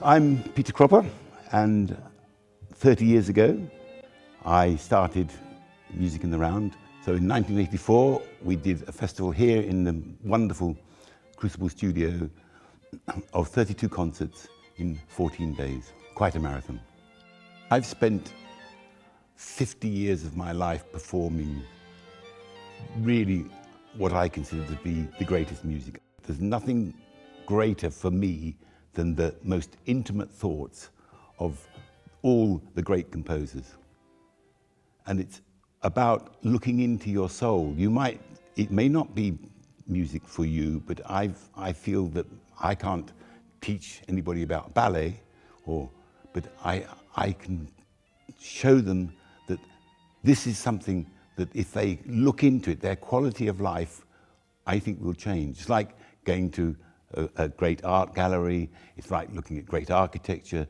I'm Peter Cropper, and 30 years ago I started Music in the Round. So in 1984 we did a festival here in the wonderful Crucible studio of 32 concerts in 14 days, quite a marathon. I've spent 50 years of my life performing really what I consider to be the greatest music. There's nothing greater for me than the most intimate thoughts of all the great composers. And it's about looking into your soul. It may not be music for you, but I feel that I can't teach anybody about ballet, but I can show them that this is something that if they look into it, their quality of life, I think will change. It's like going to a great art gallery. It's like looking at great architecture.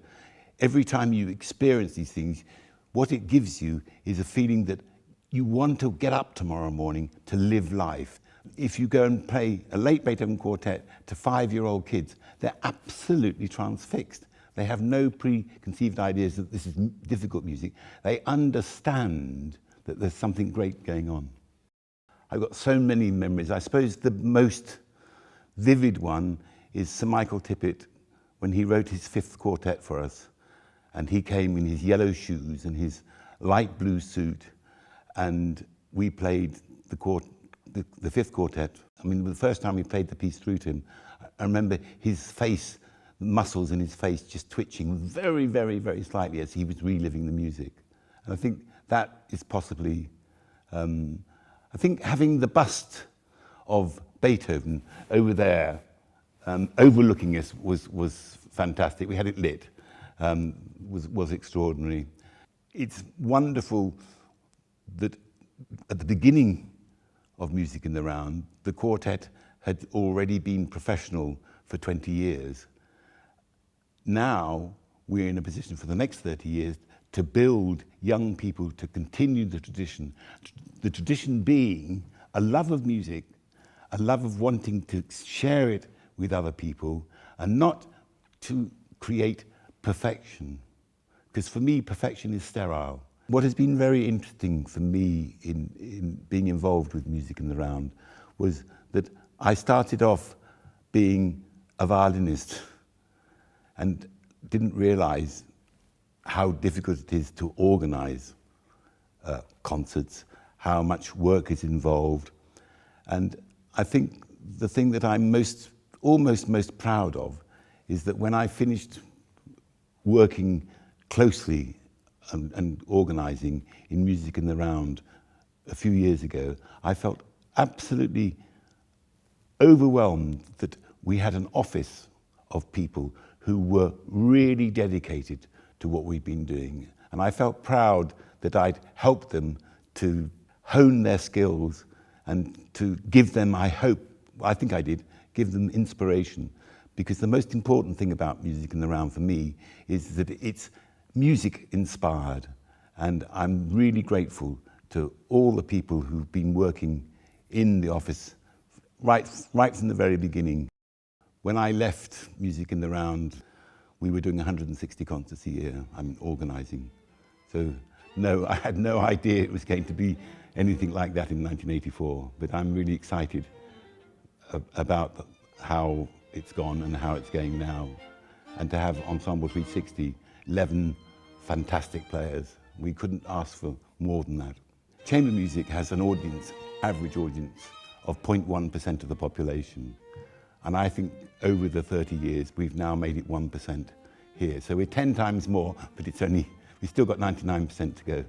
Every time you experience these things, what it gives you is a feeling that you want to get up tomorrow morning to live life. If you go and play a late Beethoven quartet to 5-year-old kids, they're absolutely transfixed. They have no preconceived ideas that this is difficult music. They understand that there's something great going on. I've got so many memories. I suppose the most vivid one is Sir Michael Tippett when he wrote his 5th quartet for us, and he came in his yellow shoes and his light blue suit, and we played the 5th quartet. I mean, the first time we played the piece through to him, I remember his face, the muscles in his face just twitching very, very, very slightly as he was reliving the music. And I think that is possibly, I think having the bust of Beethoven over there, overlooking us was fantastic. We had it lit, was extraordinary. It's wonderful that at the beginning of Music in the Round, the quartet had already been professional for 20 years. Now we're in a position for the next 30 years to build young people to continue the tradition being a love of music, a love of wanting to share it with other people, and not to create perfection. Because for me, perfection is sterile. What has been very interesting for me in being involved with Music in the Round was that I started off being a violinist and didn't realize how difficult it is to organize concerts, how much work is involved. And I think the thing that I'm almost most proud of is that when I finished working closely and organizing in Music in the Round a few years ago, I felt absolutely overwhelmed that we had an office of people who were really dedicated to what we've been doing. And I felt proud that I'd helped them to hone their skills and to give them, I think I did, give them inspiration. Because the most important thing about Music in the Round for me is that it's music inspired. And I'm really grateful to all the people who've been working in the office right from the very beginning. When I left Music in the Round, we were doing 160 concerts a year. I'm organizing. So no, I had no idea it was going to be anything like that in 1984, but I'm really excited about how it's gone and how it's going now. And to have Ensemble 360, 11 fantastic players, we couldn't ask for more than that. Chamber music has an audience, average audience, of 0.1% of the population. And I think over the 30 years, we've now made it 1% here. So we're 10 times more, but we've still got 99% to go.